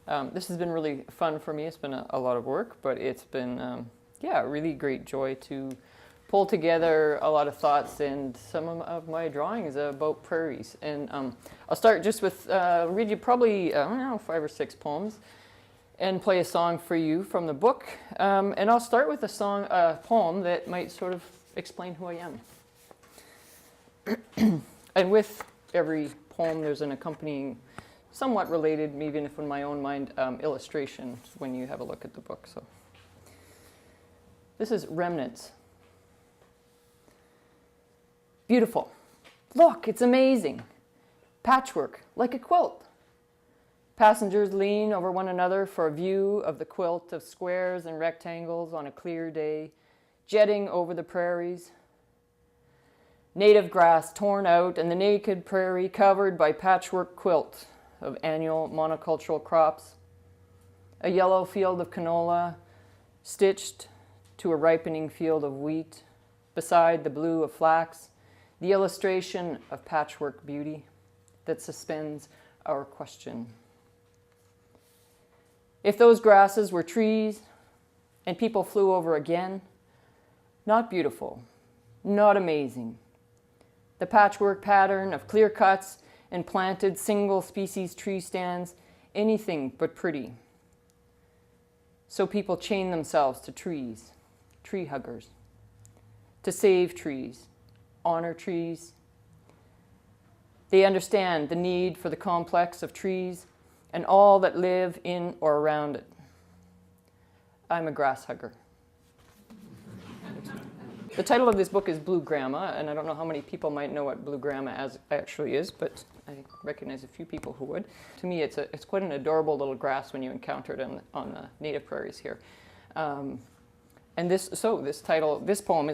This has been really fun for me. It's been a lot of work, but it's been, yeah, a really great joy to pull together a lot of thoughts and some of my drawings about prairies. And I'll start just with read you probably, I don't know, 5 or 6 poems and play a song for you from the book. And I'll start with a poem that might sort of explain who I am. And with every poem, there's an accompanying, somewhat related, even if in my own mind, illustration when you have a look at the book. So this is Remnants. Beautiful. Look, it's amazing. Patchwork, like a quilt. Passengers lean over one another for a view of the quilt of squares and rectangles on a clear day, jetting over the prairies. Native grass torn out and the naked prairie covered by patchwork quilt of annual monocultural crops. A yellow field of canola stitched to a ripening field of wheat. Beside the blue of flax, the illustration of patchwork beauty that suspends our question. If those grasses were trees and people flew over again, not beautiful, not amazing. The patchwork pattern of clear cuts and planted single species tree stands, anything but pretty. So people chain themselves to trees, tree huggers, to save trees, honor trees. They understand the need for the complex of trees and all that live in or around it. I'm a grass hugger. The title of this book is Blue Grama, and I don't know how many people might know what Blue Grama actually is, but I recognize a few people who would. To me, it's quite an adorable little grass when you encounter it on the native prairies here. And this poem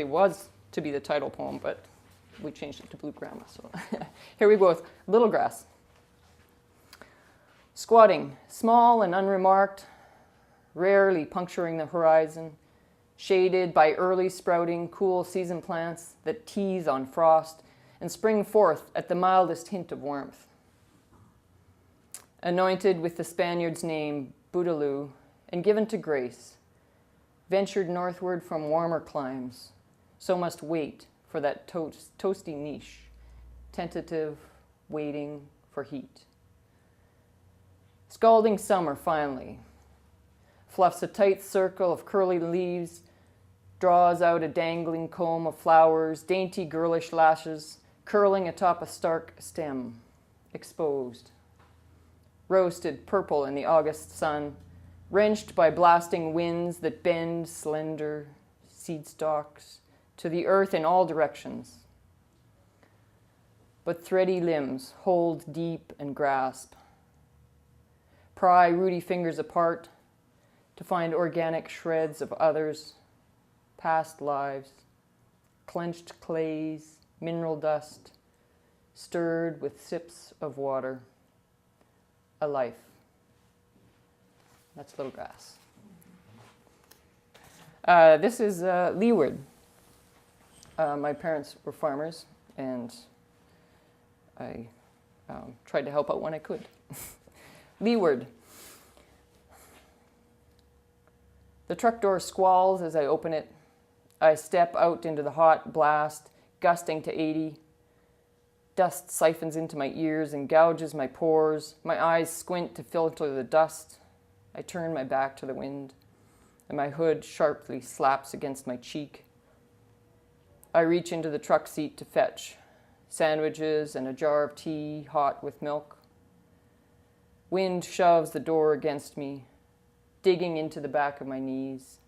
was to be the title poem, but we changed it to Blue Grama. So here we go with Little Grass. Squatting, small and unremarked, rarely puncturing the horizon, shaded by early sprouting, cool season plants that tease on frost and spring forth at the mildest hint of warmth. Anointed with the Spaniard's name, Boodaloo, and given to grace, ventured northward from warmer climes, so must wait for that toasty niche, tentative, waiting for heat. Scalding summer finally fluffs a tight circle of curly leaves, draws out a dangling comb of flowers, dainty girlish lashes curling atop a stark stem, exposed. Roasted purple in the August sun, wrenched by blasting winds that bend slender seed stalks to the earth in all directions. But thready limbs hold deep and grasp. Pry rooty fingers apart to find organic shreds of others, past lives, clenched clays, mineral dust, stirred with sips of water. A life. That's Little Grass. This is leeward. My parents were farmers, and I tried to help out when I could. Leeward. The truck door squalls as I open it. I step out into the hot blast, gusting to 80. Dust siphons into my ears and gouges my pores. My eyes squint to filter the dust. I turn my back to the wind, and my hood sharply slaps against my cheek. I reach into the truck seat to fetch sandwiches and a jar of tea, hot with milk. Wind shoves the door against me, digging into the back of my knees.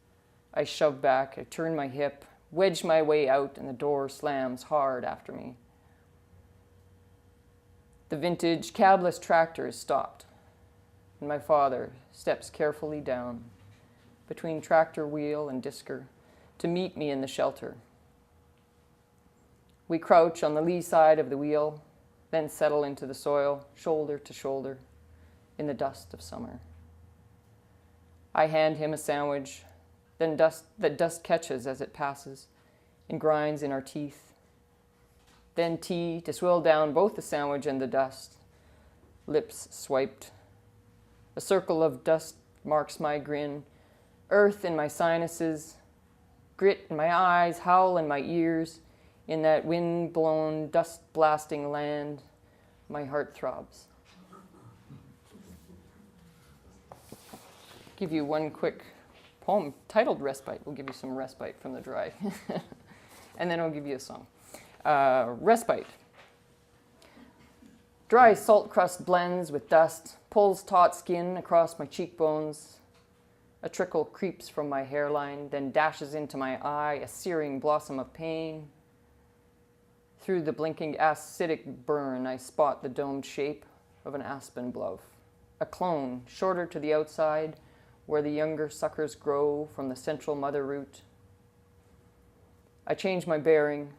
I shove back, I turn my hip, wedge my way out, and the door slams hard after me. The vintage cabless tractor is stopped, and my father steps carefully down between tractor wheel and disker to meet me in the shelter. We crouch on the lee side of the wheel, then settle into the soil, shoulder to shoulder, in the dust of summer. I hand him a sandwich, then dust catches as it passes and grinds in our teeth. Then tea to swill down both the sandwich and the dust, lips swiped, A circle of dust marks my grin, earth in my sinuses, grit in my eyes, howl in my ears. In that wind-blown, dust-blasting land, my heart throbs. Give you one quick poem titled Respite. We'll give you some respite from the dry. And then I'll give you a song. Respite. Dry salt crust blends with dust, pulls taut skin across my cheekbones. A trickle creeps from my hairline, then dashes into my eye, a searing blossom of pain. Through the blinking acidic burn, I spot the domed shape of an aspen bluff, a clone, shorter to the outside, where the younger suckers grow from the central mother root. I change my bearing,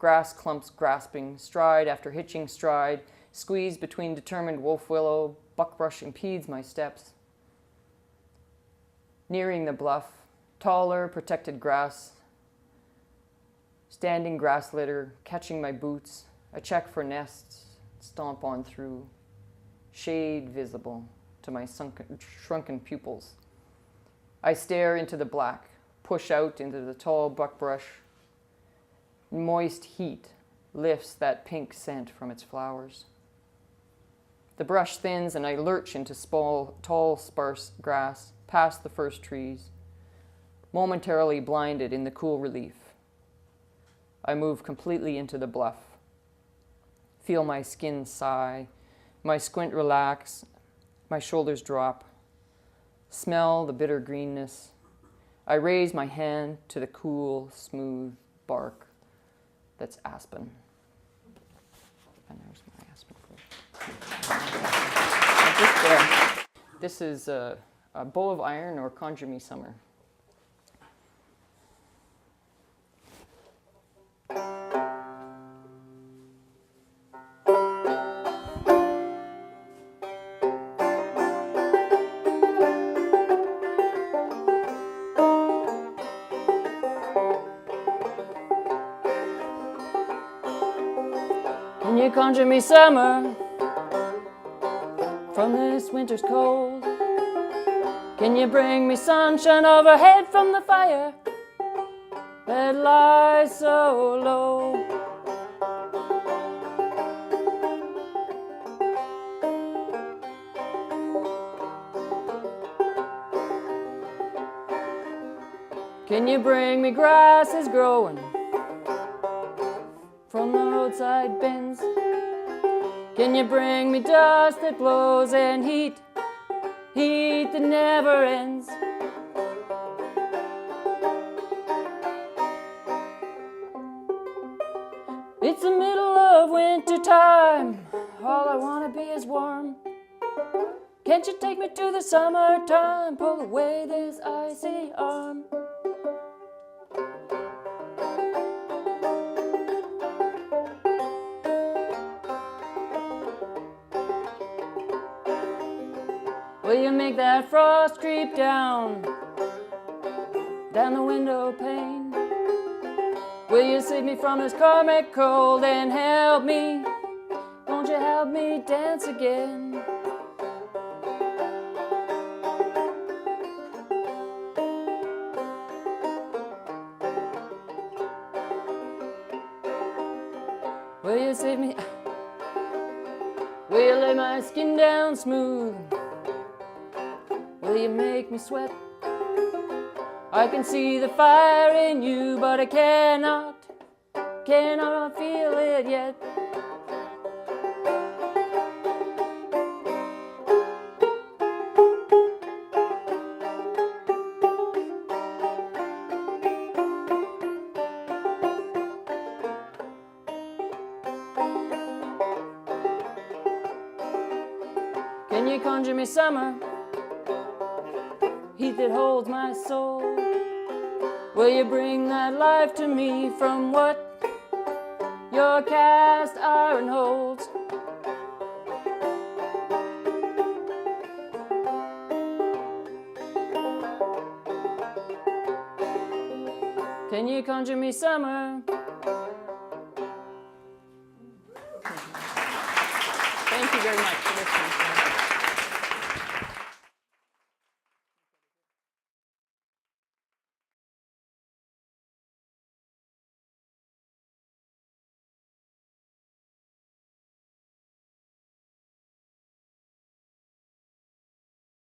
grass clumps grasping, stride after hitching stride, squeeze between determined wolf willow, buckbrush impedes my steps. Nearing the bluff, taller, protected grass, standing grass litter, catching my boots, I check for nests, stomp on through, shade visible to my shrunken pupils. I stare into the black, push out into the tall buckbrush. Moist heat lifts that pink scent from its flowers. The brush thins and I lurch into tall, sparse grass, past the first trees, momentarily blinded in the cool relief. I move completely into the bluff, feel my skin sigh, my squint relax, my shoulders drop, smell the bitter greenness. I raise my hand to the cool, smooth bark that's aspen. And there's my aspen fruit. This is a bowl of iron or Conjure Me Summer. Can you conjure me summer from this winter's cold? Can you bring me sunshine overhead from the fire that lies so low? Can you bring me grasses growing from the roadside bends? Can you bring me dust that blows and heat that never ends? It's the middle of winter time, all I want to be is warm. Can't you take me to the summertime, pull away this icy arm? Will you make that frost creep down the window pane? Will you save me from this karmic cold and help me? Won't you help me dance again? Will you save me? Will you lay my skin down smooth? Will you make me sweat? I can see the fire in you, but I cannot feel it yet. Can you conjure me summer? Heat that holds my soul. Will you bring that life to me from what your cast iron holds? Can you conjure me summer? Thank you very much for listening.